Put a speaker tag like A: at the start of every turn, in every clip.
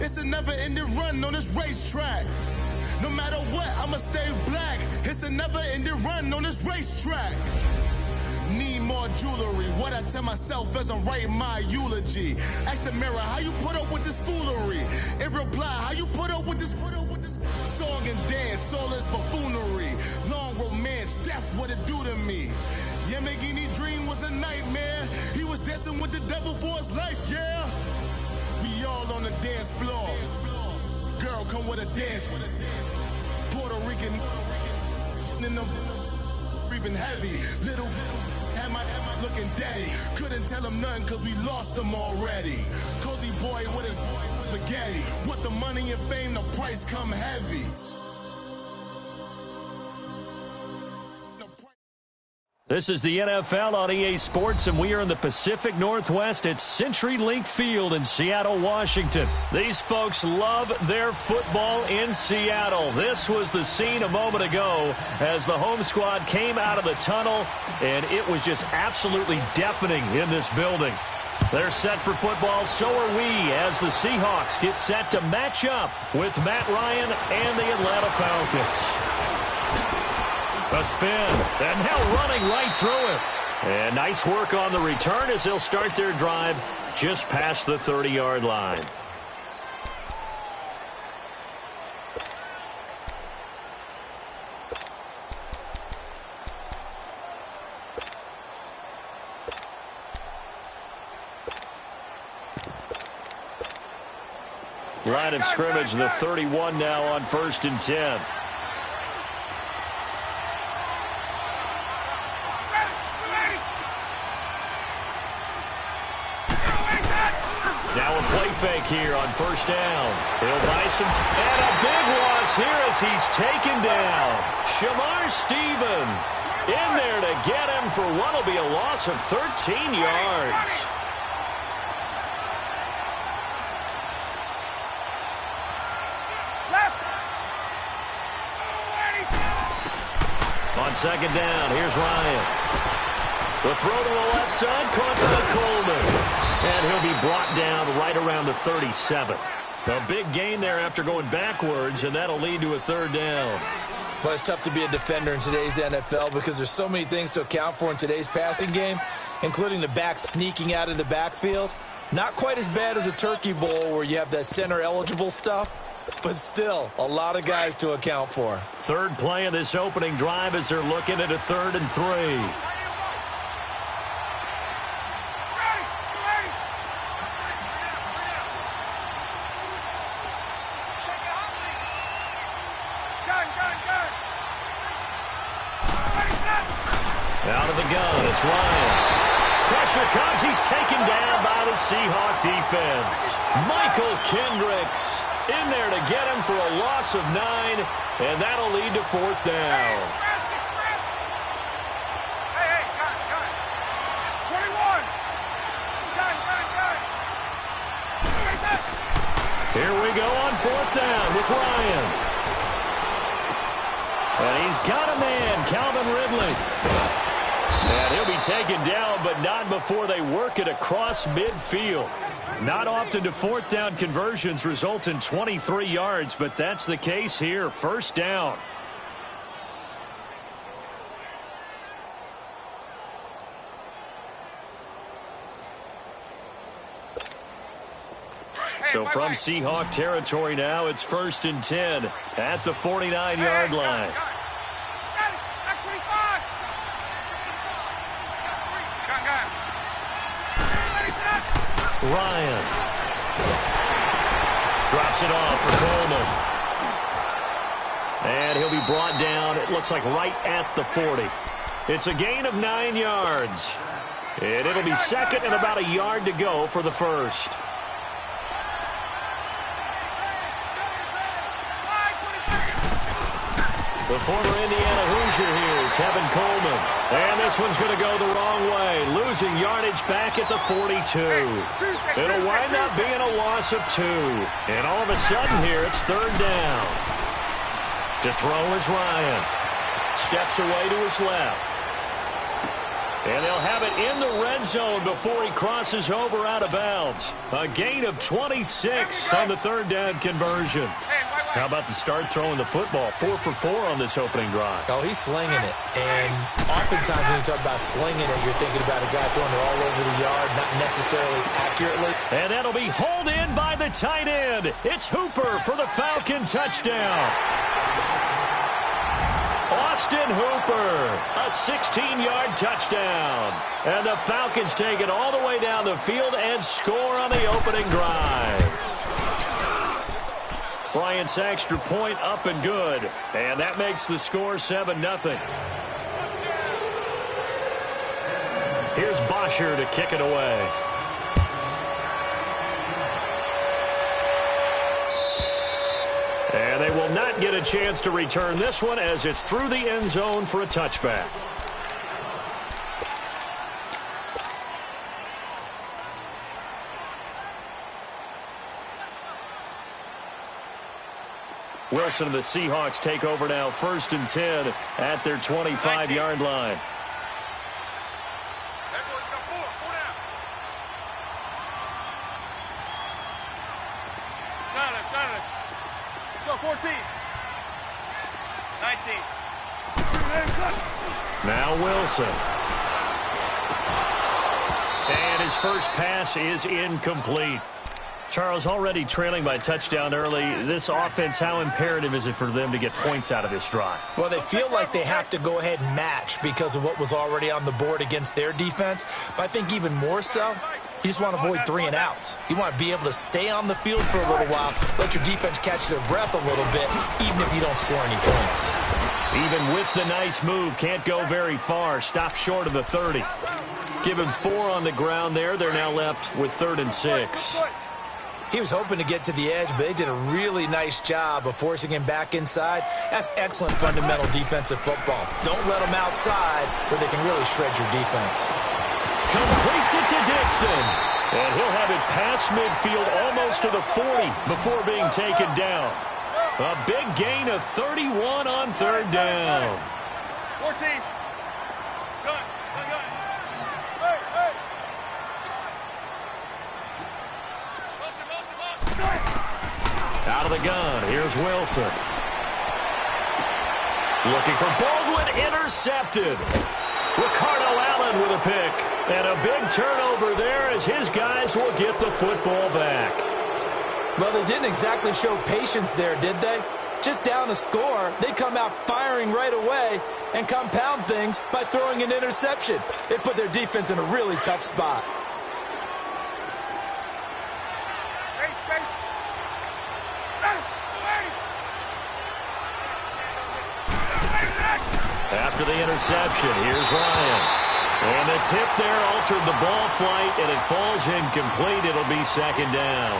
A: It's a never-ending run on this racetrack. No matter what, I'ma stay black. It's a never-ending run on this racetrack. Need more jewelry. What I tell myself as I'm writing my eulogy. Ask the mirror, how you put up with this foolery? In reply, how you put up with this song and dance, all this buffoonery. Long romance, death, what it do to me? Yamagini dream was a nightmare. He was dancing with the devil for his life, yeah. We all on the dance floor. Girl, come with a dance. Puerto Rican in the breathing heavy. Little had my looking daddy. Couldn't tell him nothing cause we lost him already. Cozy boy with his spaghetti. With the money and fame, the price come heavy.
B: This is the NFL on EA Sports, and we are in the Pacific Northwest at CenturyLink Field in Seattle, Washington. These folks love their football in Seattle. This was the scene a moment ago as the home squad came out of the tunnel, and it was just absolutely deafening in this building. They're set for football, so are we, as the Seahawks get set to match up with Matt Ryan and the Atlanta Falcons. A spin, and now running right through it. And nice work on the return as they'll start their drive just past the 30-yard line. Line of scrimmage, the 31 now on 1st and 10. Fake here on 1st down. He'll buy some and a big loss here as he's taken down. Shamar Stephen in there to get him for what will be a loss of 13 yards. On 2nd down, here's Ryan. The throw to the left side, caught by Coleman. And he'll be brought down right around the 37. A big gain there after going backwards, and that'll lead to a 3rd down.
C: Well, it's tough to be a defender in today's NFL because there's so many things to account for in today's passing game, including the back sneaking out of the backfield. Not quite as bad as a turkey bowl where you have that center-eligible stuff, but still a lot of guys to account for.
B: 3rd play of this opening drive as they're looking at a 3rd and 3. Out of the gun, it's Ryan. Pressure comes, he's taken down by the Seahawk defense. Michael Kendricks in there to get him for a loss of 9, and that'll lead to 4th down.
D: Hey, got it. 21.
B: Here we go on 4th down with Ryan. And he's got a man, Calvin Ridley. And he'll be taken down, but not before they work it across midfield. Not often do 4th down conversions result in 23 yards, but that's the case here. 1st down. So from Seahawk territory now, it's 1st and 10 at the 49-yard line. Ryan drops it off for Coleman. And he'll be brought down, it looks like right at the 40. It's a gain of 9 yards. And it'll be 2nd and about a yard to go for the 1st. The former Indiana Hoosier here, Tevin Coleman. And this one's going to go the wrong way, losing yardage back at the 42. It'll wind up being a loss of 2. And all of a sudden here, it's 3rd down. To throw is Ryan. Steps away to his left. And they'll have it in the red zone before he crosses over out of bounds. A gain of 26 on the third down conversion. How about the start throwing the football? 4 for 4 on this opening drive.
C: Oh, he's slinging it. And oftentimes when you talk about slinging it, you're thinking about a guy throwing it all over the yard, not necessarily accurately.
B: And that'll be hauled in by the tight end. It's Hooper for the Falcon touchdown. Austin Hooper, a 16-yard touchdown. And the Falcons take it all the way down the field and score on the opening drive. Bryant's extra point up and good. And that makes the score 7-0. Here's Bosher to kick it away. And they will not get a chance to return this one as it's through the end zone for a touchback. Wilson and the Seahawks take over now, 1st and 10 at their 25-yard line.
D: Let's go, 14. 19.
B: Now Wilson. And his first pass is incomplete. Charles, already trailing by touchdown early. This offense, how imperative is it for them to get points out of this drive?
C: Well, they feel like they have to go ahead and match because of what was already on the board against their defense. But I think even more so, you just want to avoid 3 and outs. You want to be able to stay on the field for a little while, let your defense catch their breath a little bit, even if you don't score any points.
B: Even with the nice move, can't go very far. Stop short of the 30. Give him 4 on the ground there. They're now left with 3rd and 6.
C: He was hoping to get to the edge, but they did a really nice job of forcing him back inside. That's excellent fundamental defensive football. Don't let them outside where they can really shred your defense.
B: Completes it to Dixon. And he'll have it past midfield almost to the 40 before being taken down. A big gain of 31 on 3rd down.
D: 14. Gun. Hey.
B: Out of the gun, here's Wilson. Looking for Baldwin, intercepted. Ricardo Allen with a pick. And a big turnover there as his guys will get the football back.
C: Well, they didn't exactly show patience there, did they? Just down a score, they come out firing right away and compound things by throwing an interception. They put their defense in a really tough spot.
B: After the interception, here's Ryan. And the tip there altered the ball flight, and it falls incomplete. It'll be 2nd down.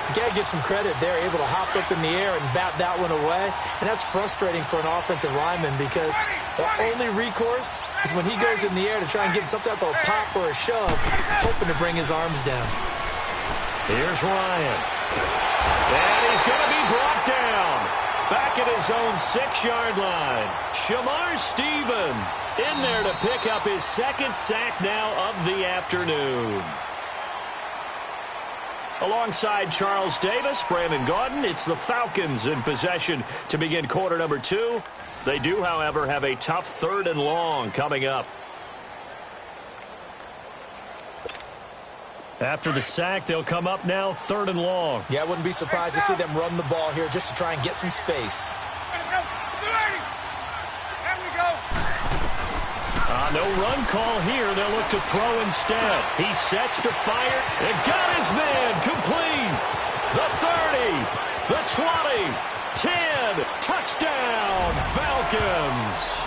C: You got to give some credit. They're able to hop up in the air and bat that one away. And that's frustrating for an offensive lineman because the only recourse is when he goes in the air to try and give him some type of a pop or a shove, hoping to bring his arms down.
B: Here's Ryan. And he's going to be brought down. Back at his own 6-yard line. Shamar Stephen in there to pick up his 2nd sack now of the afternoon. Alongside Charles Davis, Brandon Gaudin, it's the Falcons in possession to begin quarter number 2. They do, however, have a tough 3rd and long coming up. After the sack, they'll come up now 3rd and long.
C: Yeah, I wouldn't be surprised to see them run the ball here just to try and get some space.
B: No run call here. They'll look to throw instead. He sets to fire and got his man complete. The 30, the 20, 10, touchdown Falcons.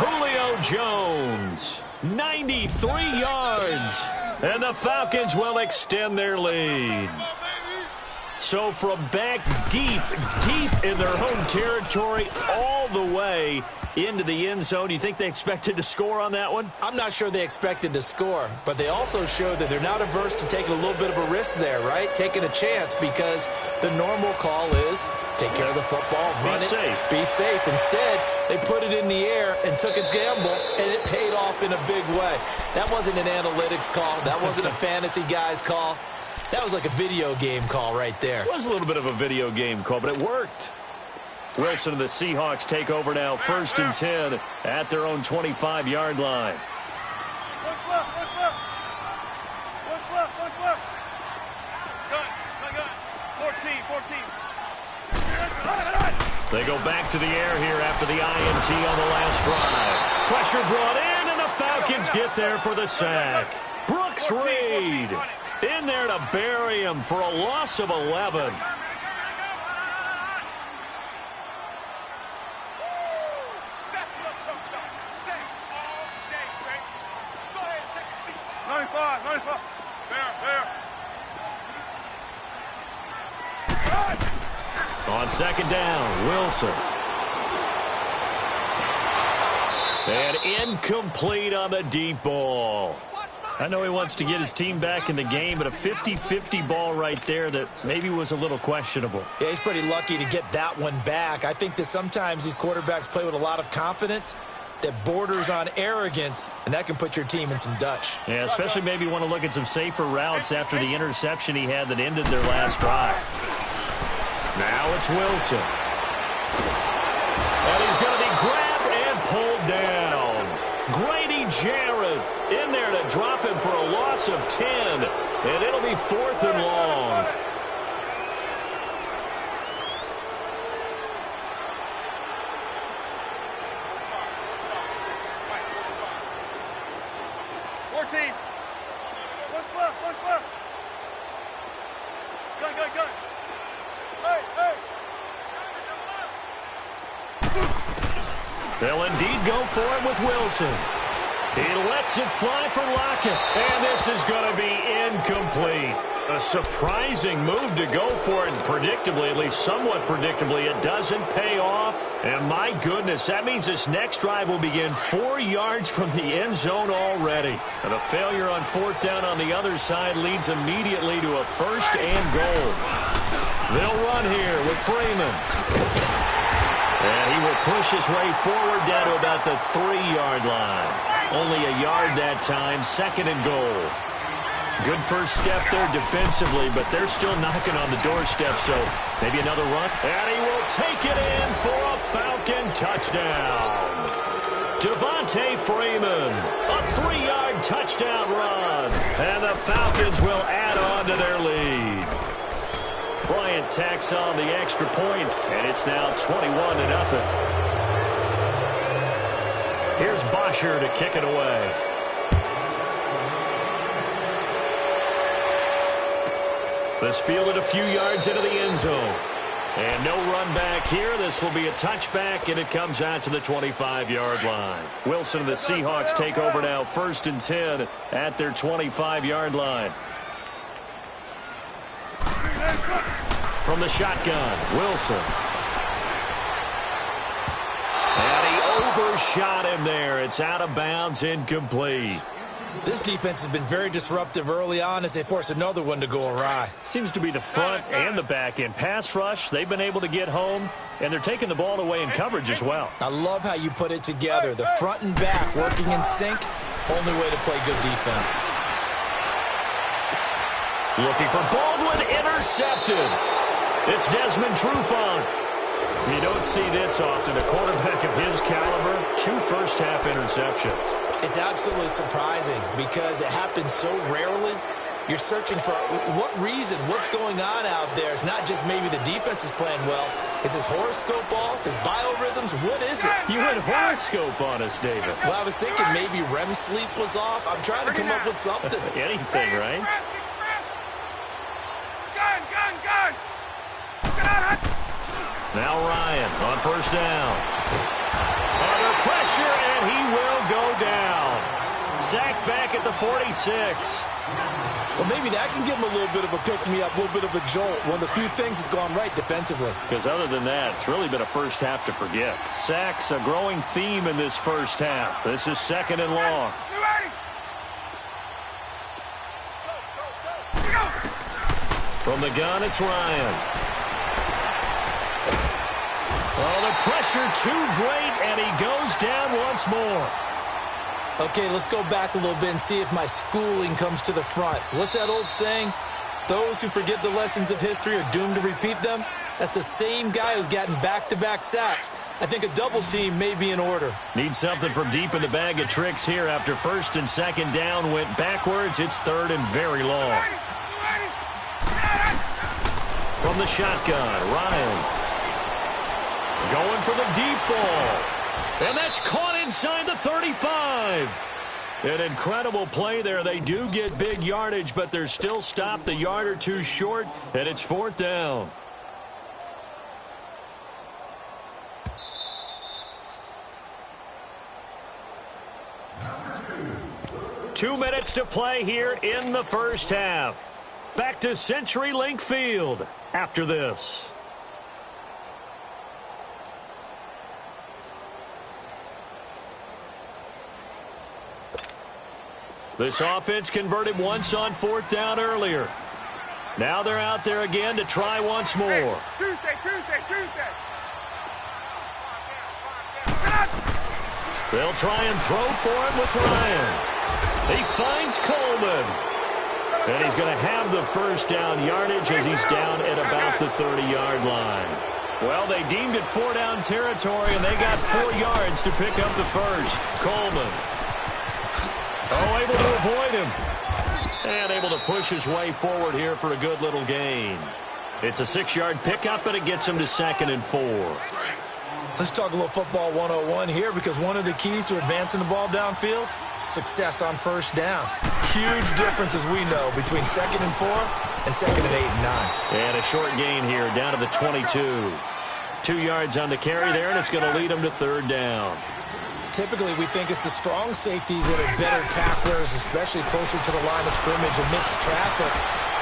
B: Julio Jones, 93 yards. And the Falcons will extend their lead. So from back deep in their home territory all the way into the end zone, you think they expected to score on that one?
C: I'm not sure they expected to score, but they also showed that they're not averse to taking a little bit of a risk there, right? Taking a chance, because the normal call is take care of the football, run it, be safe. Instead, they put it in the air and took a gamble, and it paid off in a big way. That wasn't an analytics call. That wasn't a fantasy guy's call. That was like a video game call right there.
B: It was a little bit of a video game call, but it worked. Wilson and the Seahawks take over now, 1st and 10 at their own 25-yard line.
D: Look left. Gun. 14.
B: They go back to the air here after the INT on the last drive. Pressure brought in, and the Falcons get there for the sack. Brooks Reed in there to bury him for a loss of 11. On 2nd down, Wilson. And incomplete on the deep ball. I know he wants to get his team back in the game, but a 50-50 ball right there that maybe was a little questionable.
C: Yeah, he's pretty lucky to get that one back. I think that sometimes these quarterbacks play with a lot of confidence that borders on arrogance, and that can put your team in some Dutch.
B: Yeah, especially maybe want to look at some safer routes after the interception he had that ended their last drive. Now it's Wilson. And he's going to be grabbed and pulled down. Grady Jarrett in there to drop him for a loss of 10. And it'll be 4th and long.
D: Gun.
B: They'll indeed go for it with Wilson. He lets it fly for Lockett. And this is going to be incomplete. A surprising move to go for it. Predictably, at least somewhat predictably, it doesn't pay off. And my goodness, that means this next drive will begin 4 yards from the end zone already. And a failure on 4th down on the other side leads immediately to a 1st and goal. They'll run here with Freeman. And he will push his way forward down to about the 3-yard line. Only a yard that time, 2nd and goal. Good first step there defensively, but they're still knocking on the doorstep, so maybe another run. And he will take it in for a Falcon touchdown. Devontae Freeman, a 3-yard touchdown run. And the Falcons will add on to their lead. Bryant tacks on the extra point, and it's now 21-0. Here's Bosher to kick it away. This fielded a few yards into the end zone. And no run back here. This will be a touchback, and it comes out to the 25-yard line. Wilson and the Seahawks take over now, 1st and 10 at their 25-yard line. From the shotgun, Wilson. And he overshot him there. It's out of bounds, incomplete.
C: This defense has been very disruptive early on as they force another one to go awry.
B: Seems to be the front and the back end. Pass rush, they've been able to get home, and they're taking the ball away in coverage as well.
C: I love how you put it together. The front and back working in sync, only way to play good defense.
B: Looking for Baldwin, intercepted. It's Desmond Trufant. You don't see this often. A quarterback of his caliber, 2 first-half interceptions.
C: It's absolutely surprising because it happens so rarely. You're searching for what reason, what's going on out there. It's not just maybe the defense is playing well. Is his horoscope off? His biorhythms? What is it?
B: You had horoscope on us, David.
C: Well, I was thinking maybe REM sleep was off. I'm trying to come up with something.
B: Anything, right?
D: Gun!
B: Now Ryan on 1st down. Under pressure, and he will go down. Sacked back at the 46.
C: Well, maybe that can give him a little bit of a pick-me-up, a little bit of a jolt. One of the few things that's gone right defensively.
B: Because other than that, it's really been a first half to forget. Sacks, a growing theme in this first half. This is 2nd and long. From the gun, it's Ryan. Oh, the pressure too great, and he goes down once more.
C: Okay, let's go back a little bit and see if my schooling comes to the front. What's that old saying? Those who forget the lessons of history are doomed to repeat them. That's the same guy who's gotten back-to-back sacks. I think a double team may be in order.
B: Need something from deep in the bag of tricks here. After 1st and 2nd down went backwards, it's 3rd and very long. From the shotgun, Ryan. Going for the deep ball. And that's caught inside the 35. An incredible play there. They do get big yardage, but they're still stopped a yard or two short, and it's 4th down. Two minutes to play here in the first half. Back to CenturyLink Field after this. This offense converted once on 4th down earlier. Now they're out there again to try once more.
D: Tuesday.
B: They'll try and throw for him with Ryan. He finds Coleman. And he's going to have the first down yardage as he's down at about the 30-yard line. Well, they deemed it 4-down territory, and they got 4 yards to pick up the first. Coleman. Oh, able to avoid him. And able to push his way forward here for a good little gain. It's a 6-yard pickup, and it gets him to 2nd and 4.
C: Let's talk a little football 101 here, because one of the keys to advancing the ball downfield, success on 1st down. Huge difference, as we know, between 2nd and 4 and 2nd and 8 and 9.
B: And a short gain here down to the 22. 2 yards on the carry there, and it's going to lead him to 3rd down.
C: Typically, we think it's the strong safeties that are better tacklers, especially closer to the line of scrimmage amidst traffic.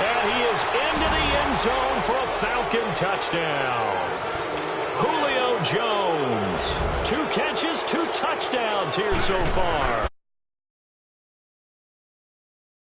B: And he is into the end zone for a Falcon touchdown. Julio Jones. 2 catches, 2 touchdowns here so far.